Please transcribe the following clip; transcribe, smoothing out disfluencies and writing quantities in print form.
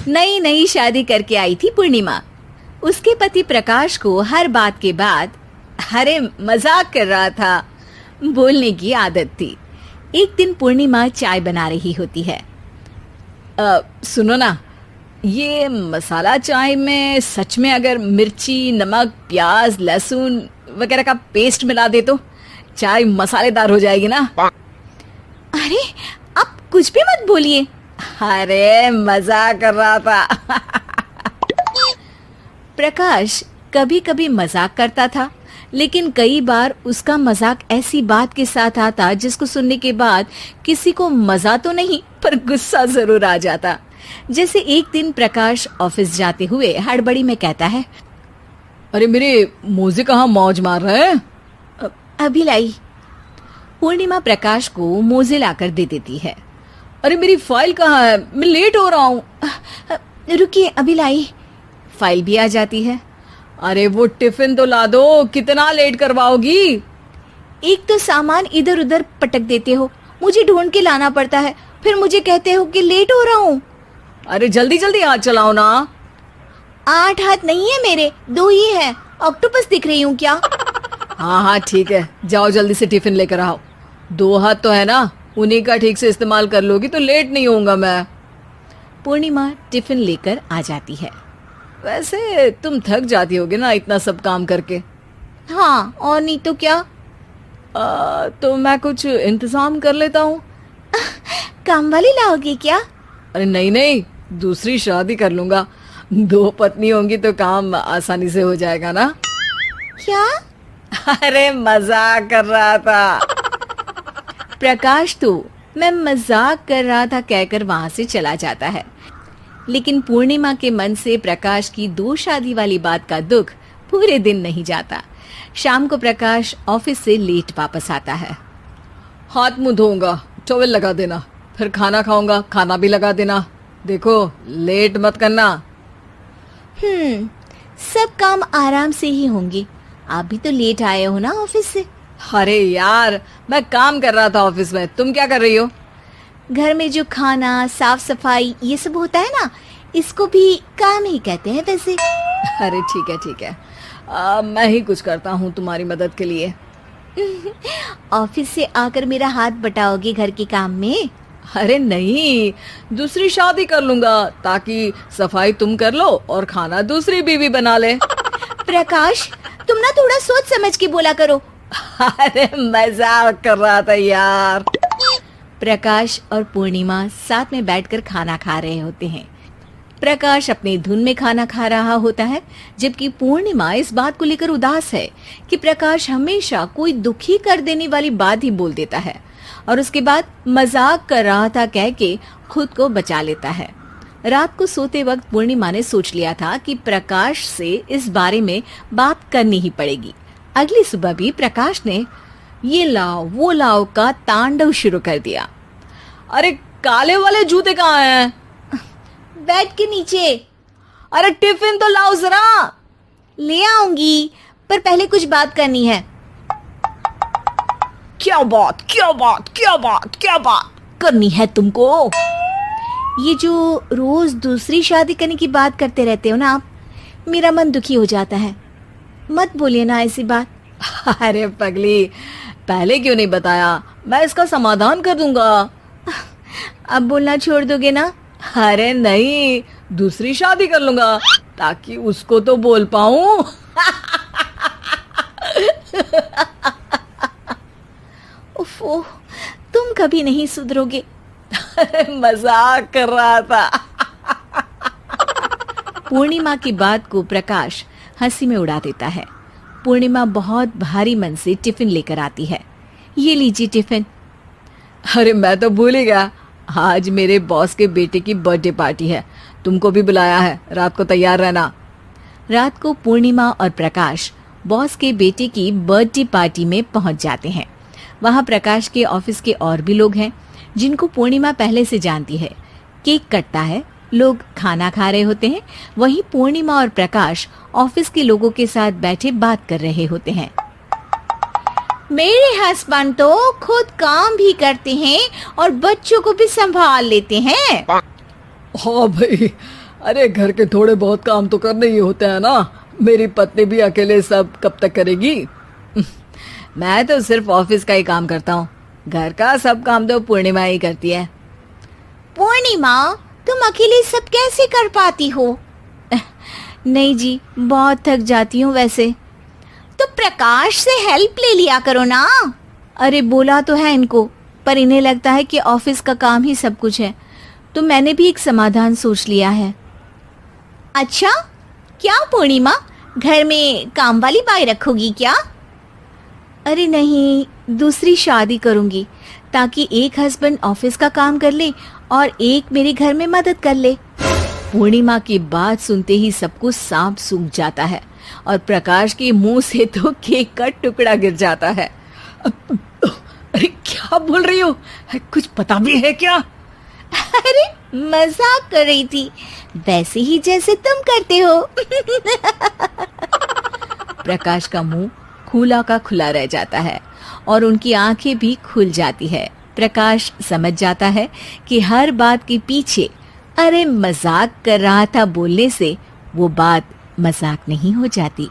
नई नई शादी करके आई थी पूर्णिमा। उसके पति प्रकाश को हर बात के बाद अरे मजाक कर रहा था बोलने की आदत थी। एक दिन पूर्णिमा चाय बना रही होती है। सुनो ना, ये मसाला चाय में सच में अगर मिर्ची, नमक, प्याज, लहसुन वगैरह का पेस्ट मिला दे तो चाय मसालेदार हो जाएगी ना। अरे आप कुछ भी मत बोलिए। अरे मजाक कर रहा था। प्रकाश कभी कभी मजाक करता था, लेकिन कई बार उसका मजाक ऐसी बात के साथ आता जिसको सुनने के बाद किसी को मजा तो नहीं पर गुस्सा जरूर आ जाता। जैसे एक दिन प्रकाश ऑफिस जाते हुए हड़बड़ी में कहता है, अरे मेरे मोजे कहाँ मौज मार रहे हैं? अभी लाई। पूर्णिमा प्रकाश को मोजे लाकर दे देती है। अरे मेरी फाइल कहाँ है? मैं लेट हो रहा हूँ। रुकिए अभी लाई। फाइल भी आ जाती है। अरे वो टिफिन तो ला दो, कितना लेट करवाओगी? एक तो सामान इधर उधर पटक देते हो, मुझे ढूंढ के लाना पड़ता है, फिर मुझे कहते हो कि लेट हो रहा हूँ। अरे जल्दी जल्दी हाथ चलाओ ना। 8 हाथ नहीं है मेरे, 2 ही है। ऑक्टोपस दिख रही हूँ क्या? हाँ हाँ ठीक है, जाओ जल्दी से टिफिन लेकर आओ। 2 हाथ तो है ना, उन्हीं का ठीक से इस्तेमाल कर लोगी तो लेट नहीं होऊंगा मैं। पूर्णिमा टिफिन लेकर आ जाती है। वैसे तुम थक जाती होगी ना इतना सब काम करके। हाँ और नहीं तो क्या। तो मैं कुछ इंतजाम कर लेता हूँ। काम वाली लाओगे क्या? अरे नहीं नहीं, दूसरी शादी कर लूंगा। 2 पत्नी होंगी तो काम आसानी से हो जाएगा ना। क्या? अरे मजाक कर रहा था। प्रकाश तो मैं मजाक कर रहा था कहकर वहां से चला जाता है। लेकिन पूर्णिमा के मन से प्रकाश की 2 शादी वाली बात का दुख पूरे दिन नहीं जाता। शाम को प्रकाश ऑफिस से लेट वापस आता है। हाथ मुंह धोऊंगा, टॉवल लगा देना, फिर खाना खाऊंगा, खाना भी लगा देना। देखो लेट मत करना। सब काम आराम से ही होंगे। आप भी तो लेट आए हो ना ऑफिस से। अरे यार मैं काम कर रहा था ऑफिस में, तुम क्या कर रही हो? घर में जो खाना, साफ सफाई ये सब होता है ना, इसको भी काम ही कहते हैं वैसे। अरे ठीक है, मैं ही कुछ करता हूँ तुम्हारी मदद के लिए। ऑफिस से आकर मेरा हाथ बटाओगे घर के काम में? अरे नहीं, दूसरी शादी कर लूंगा ताकि सफाई तुम कर लो और खाना दूसरी बीवी बना ले। प्रकाश तुम ना थोड़ा सोच समझ के बोला करो। अरे मजाक कर रहा था यार। प्रकाश और पूर्णिमा साथ में बैठकर खाना खा रहे होते हैं। प्रकाश अपनी धुन में खाना खा रहा होता है, जबकि पूर्णिमा इस बात को लेकर उदास है कि प्रकाश हमेशा कोई दुखी कर देने वाली बात ही बोल देता है और उसके बाद मजाक कर रहा था कह के खुद को बचा लेता है। रात को सोते वक्त पूर्णिमा ने सोच लिया था कि प्रकाश से इस बारे में बात करनी ही पड़ेगी। अगली सुबह भी प्रकाश ने ये लाओ वो लाओ का तांडव शुरू कर दिया। अरे काले वाले जूते कहाँ हैं? बेड के नीचे। अरे टिफिन तो लाओ जरा। ले आऊंगी, पर पहले कुछ बात करनी है। क्या बात करनी है तुमको? ये जो रोज दूसरी शादी करने की बात करते रहते हो ना आप, मेरा मन दुखी हो जाता है। मत बोलिए ना ऐसी बात। अरे पगली, पहले क्यों नहीं बताया? मैं इसका समाधान कर दूंगा। अब बोलना छोड़ दोगे ना? अरे नहीं, दूसरी शादी कर लूंगा ताकि उसको तो बोल पाऊं। उफ़, तुम कभी नहीं सुधरोगे। मजाक कर रहा था। पूर्णिमा की बात को प्रकाश हंसी में उड़ा देता है। पूर्णिमा बहुत भारी मन से टिफिन लेकर आती है। ये लीजिए टिफिन। अरे मैं तो भूल ही गया, आज मेरे बॉस के बेटे की बर्थडे पार्टी है, तुमको भी बुलाया है, रात को तैयार रहना। रात को पूर्णिमा और प्रकाश बॉस के बेटे की बर्थडे पार्टी में पहुंच जाते हैं। वहां प्रकाश के ऑफिस के और भी लोग हैं जिनको पूर्णिमा पहले से जानती है। केक कटता है, लोग खाना खा रहे होते हैं। वहीं पूर्णिमा और प्रकाश ऑफिस के लोगों के साथ बैठे बात कर रहे होते हैं। मेरे हस्बैंड तो खुद काम भी करते हैं और बच्चों को भी संभाल लेते हैं। हाँ भाई, अरे घर के थोड़े बहुत काम तो करने ही होते हैं ना, मेरी पत्नी भी अकेले सब कब तक करेगी। मैं तो सिर्फ ऑफिस का ही काम करता हूँ, घर का सब काम तो पूर्णिमा ही करती है। पूर्णिमा, तुम अकेले सब कैसे कर पाती हो? नहीं जी, बहुत थक जाती हूँ वैसे। तो प्रकाश से हेल्प ले लिया करो ना। अरे बोला तो है इनको, पर इन्हें लगता है कि ऑफिस का काम ही सब कुछ है, तो मैंने भी एक समाधान सोच लिया है। अच्छा, क्या पूर्णिमा, घर में काम वाली बाई रखोगी क्या? अरे नहीं, दूसरी शादी करूंगी ताकि एक हस्बैंड ऑफिस का काम कर ले और एक मेरे घर में मदद कर ले। पूर्णिमा की बात सुनते ही सब कुछ सांप सूख जाता है और प्रकाश के मुंह से तो केक का टुकड़ा गिर जाता है। अरे क्या बोल रही हो, कुछ पता भी है क्या? अरे मजाक कर रही थी, वैसे ही जैसे तुम करते हो। प्रकाश का मुंह खुला का खुला रह जाता है और उनकी आंखें भी खुल जाती है। प्रकाश समझ जाता है कि हर बात के पीछे अरे मजाक कर रहा था बोलने से वो बात मजाक नहीं हो जाती।